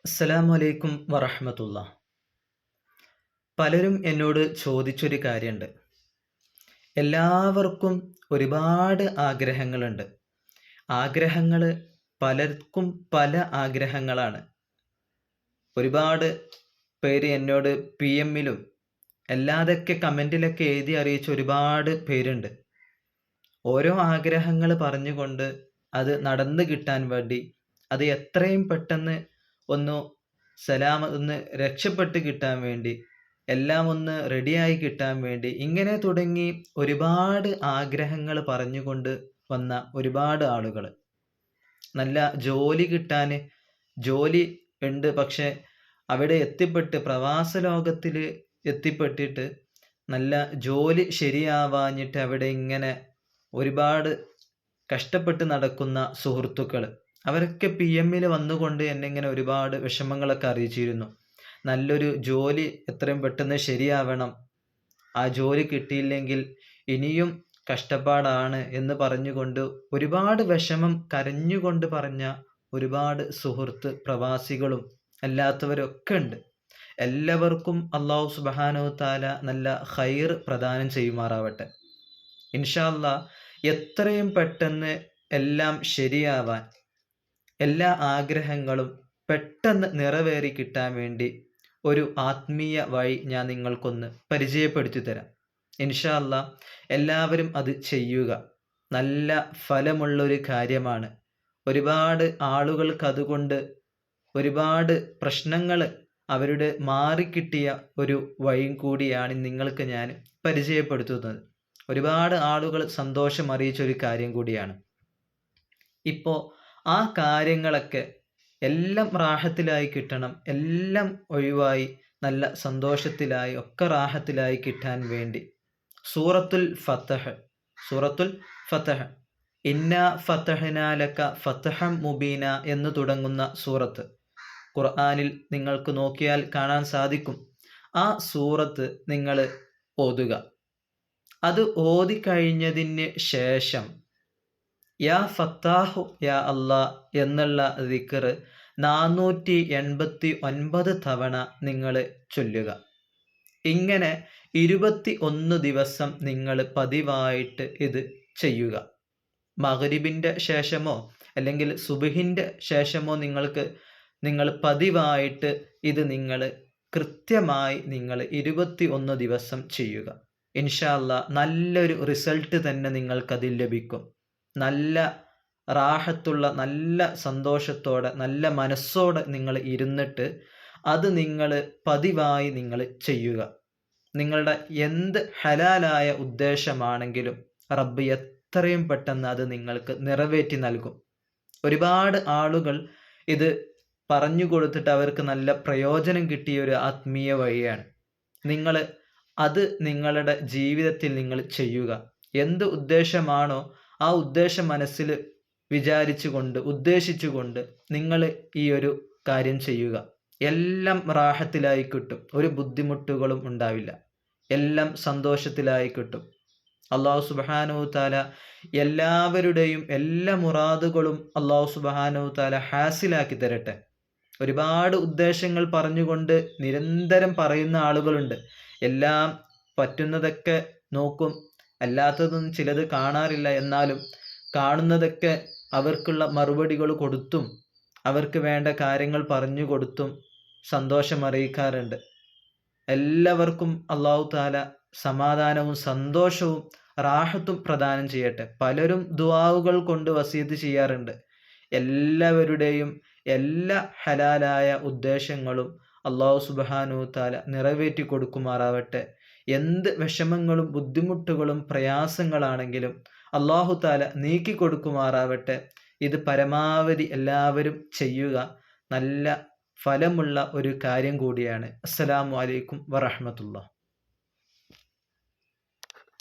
അസ്സലാമു അലൈക്കും വറഹ്മത്തുള്ളാ. പലരും എന്നോട് ചോദിച്ചൊരു കാര്യമുണ്ട്. എല്ലാവർക്കും ഒരുപാട് ആഗ്രഹങ്ങളുണ്ട്. ആഗ്രഹങ്ങൾ പലർക്കും പല ആഗ്രഹങ്ങളാണ്. ഒരുപാട് പേര് എന്നോട് പിഎമ്മിലും അല്ലാതൊക്കെ കമന്റിലൊക്കെ എഴുതി അറിയിച്ച ഒരുപാട് പേരുണ്ട്. ഓരോ ആഗ്രഹങ്ങൾ പറഞ്ഞുകൊണ്ട് അത് നടന്നു കിട്ടാൻ വേണ്ടി, അത് എത്രയും പെട്ടെന്ന് ഒന്ന് ഒന്ന് രക്ഷപ്പെട്ട് കിട്ടാൻ വേണ്ടി, എല്ലാം ഒന്ന് റെഡിയായി കിട്ടാൻ വേണ്ടി, ഇങ്ങനെ തുടങ്ങി ഒരുപാട് ആഗ്രഹങ്ങൾ പറഞ്ഞുകൊണ്ട് വന്ന ഒരുപാട് ആളുകൾ. നല്ല ജോലി കിട്ടാൻ, ജോലി ഉണ്ട്, പക്ഷെ അവിടെ എത്തിപ്പെട്ട് പ്രവാസ ലോകത്തിൽ എത്തിപ്പെട്ടിട്ട് നല്ല ജോലി ശരിയാവാഞ്ഞിട്ട് അവിടെ ഇങ്ങനെ ഒരുപാട് കഷ്ടപ്പെട്ട് നടക്കുന്ന സുഹൃത്തുക്കൾ, അവരൊക്കെ പിഎമ്മിൽ വന്നുകൊണ്ട് എന്നെ ഇങ്ങനെ ഒരുപാട് വിഷമങ്ങളൊക്കെ അറിയിച്ചിരുന്നു. നല്ലൊരു ജോലി എത്രയും പെട്ടെന്ന് ശരിയാവണം, ആ ജോലി കിട്ടിയില്ലെങ്കിൽ ഇനിയും കഷ്ടപ്പാടാണ് എന്ന് പറഞ്ഞുകൊണ്ട് ഒരുപാട് വിഷമം കരഞ്ഞുകൊണ്ട് പറഞ്ഞ ഒരുപാട് സുഹൃത്ത് പ്രവാസികളും അല്ലാത്തവരൊക്കെ ഉണ്ട്. എല്ലാവർക്കും അല്ലാഹു സുബ്ഹാനഹു തആല നല്ല ഖൈർ പ്രദാനം ചെയ്യുമാറാവട്ടെ. ഇൻഷാ അല്ലാഹ് എത്രയും പെട്ടെന്ന് എല്ലാം ശരിയാവാൻ, എല്ലാ ആഗ്രഹങ്ങളും പെട്ടെന്ന് നിറവേറി കിട്ടാൻ വേണ്ടി ഒരു ആത്മീയ വഴി ഞാൻ നിങ്ങൾക്കൊന്ന് പരിചയപ്പെടുത്തി തരാം. ഇൻഷാ അല്ലാഹ് എല്ലാവരും അത് ചെയ്യുക. നല്ല ഫലമുള്ളൊരു കാര്യമാണ്. ഒരുപാട് ആളുകൾക്ക് അതുകൊണ്ട് ഒരുപാട് പ്രശ്നങ്ങൾ അവരുടെ മാറിക്കിട്ടിയ ഒരു വഴിയും കൂടിയാണ് നിങ്ങൾക്ക് ഞാൻ പരിചയപ്പെടുത്തുന്നത്. ഒരുപാട് ആളുകൾ സന്തോഷം അറിയിച്ച ഒരു കാര്യം കൂടിയാണ്. ഇപ്പോൾ ആ കാര്യങ്ങളൊക്കെ എല്ലാം റാഹത്തിലായി കിട്ടണം, എല്ലാം ഒഴിവായി നല്ല സന്തോഷത്തിലായി ഒക്കെ റാഹത്തിലായി കിട്ടാൻ വേണ്ടി സൂറത്തുൽ ഫതഹ്, സൂറത്തുൽ ഫതഹ്, ഇന്നാ ഫതഹ്നാ ലക ഫതഹം മുബീന എന്ന് തുടങ്ങുന്ന സൂറത്ത് ഖുർആനിൽ നിങ്ങൾക്ക് നോക്കിയാൽ കാണാൻ സാധിക്കും. ആ സൂറത്ത് നിങ്ങൾ ഓതുക. അത് ഓതിക്കഴിഞ്ഞതിന് ശേഷം യാ ഫത്താഹു യാ അല്ലാ എന്നുള്ള ദിക്ർ 489 തവണ നിങ്ങൾ ചൊല്ലുക. ഇങ്ങനെ 21 ദിവസം നിങ്ങൾ പതിവായിട്ട് ഇത് ചെയ്യുക. മഗ്‌രിബിന്റെ ശേഷമോ അല്ലെങ്കിൽ സുബ്ഹിന്റെ ശേഷമോ നിങ്ങൾ പതിവായിട്ട് ഇത് കൃത്യമായി 21 ദിവസം ചെയ്യുക. ഇൻഷാ അല്ലാഹ് നല്ലൊരു റിസൾട്ട് തന്നെ നിങ്ങൾക്കതിൽ ലഭിക്കും. നല്ല റാഹത്തുള്ള, നല്ല സന്തോഷത്തോടെ, നല്ല മനസ്സോടെ നിങ്ങൾ ഇരുന്നിട്ട് അത് പതിവായി ചെയ്യുക. നിങ്ങളുടെ എന്ത് ഹലാലായ ഉദ്ദേശമാണെങ്കിലും റബ്ബ് എത്രയും പെട്ടെന്ന് അത് നിങ്ങൾക്ക് നിറവേറ്റി നൽകും. ഒരുപാട് ആളുകൾ ഇത് പറഞ്ഞു കൊടുത്തിട്ട് അവർക്ക് നല്ല പ്രയോജനം കിട്ടിയ ഒരു ആത്മീയ വഴിയാണ്. അത് നിങ്ങളുടെ ജീവിതത്തിൽ ചെയ്യുക. എന്ത് ഉദ്ദേശമാണോ ആ ഉദ്ദേശം മനസ്സിൽ ഉദ്ദേശിച്ചുകൊണ്ട് നിങ്ങൾ ഈ ഒരു കാര്യം ചെയ്യുക. എല്ലാം റാഹത്തിലായി കിട്ടും. ഒരു ബുദ്ധിമുട്ടുകളും ഉണ്ടാവില്ല. എല്ലാം സന്തോഷത്തിലായി കിട്ടും. അല്ലാഹു സുബ്ഹാനഹു തആല എല്ലാവരുടെയും എല്ലാ മുറാദുകളും അല്ലാഹു സുബ്ഹാനഹു തആല ഹാസിലാക്കി തരട്ടെ. ഒരുപാട് ഉദ്ദേശങ്ങൾ പറഞ്ഞുകൊണ്ട് നിരന്തരം പറയുന്ന ആളുകളുണ്ട്. എല്ലാം പറ്റുന്നതൊക്കെ നോക്കും, അല്ലാത്തതൊന്നും ചിലത് കാണാറില്ല. എന്നാലും കാണുന്നതൊക്കെ അവർക്കുള്ള മറുപടികൾ കൊടുത്തും അവർക്ക് വേണ്ട കാര്യങ്ങൾ പറഞ്ഞു കൊടുത്തും സന്തോഷം അറിയിക്കാറുണ്ട്. എല്ലാവർക്കും അല്ലാഹു തആല സമാധാനവും സന്തോഷവും റാഹത്തും പ്രദാനം ചെയ്യട്ടെ. പലരും ദുആകൾ കൊണ്ട് വസിയത്ത് ചെയ്യാറുണ്ട്. എല്ലാവരുടെയും എല്ലാ ഹലാലായ ഉദ്ദേശങ്ങളും അല്ലാഹു സുബ്ഹാനഹു തആല നിറവേറ്റി കൊടുക്കുമാറാവട്ടെ. എന്ത് വിഷമങ്ങളും ബുദ്ധിമുട്ടുകളും പ്രയാസങ്ങളാണെങ്കിലും അല്ലാഹു തആല നീക്കി കൊടുക്കുമാറാവട്ടെ. ഇത് പരമാവധി എല്ലാവരും ചെയ്യുക. നല്ല ഫലമുള്ള ഒരു കാര്യം കൂടിയാണ്. അസ്സലാമു അലൈക്കും വറഹ്മത്തുള്ളാഹി.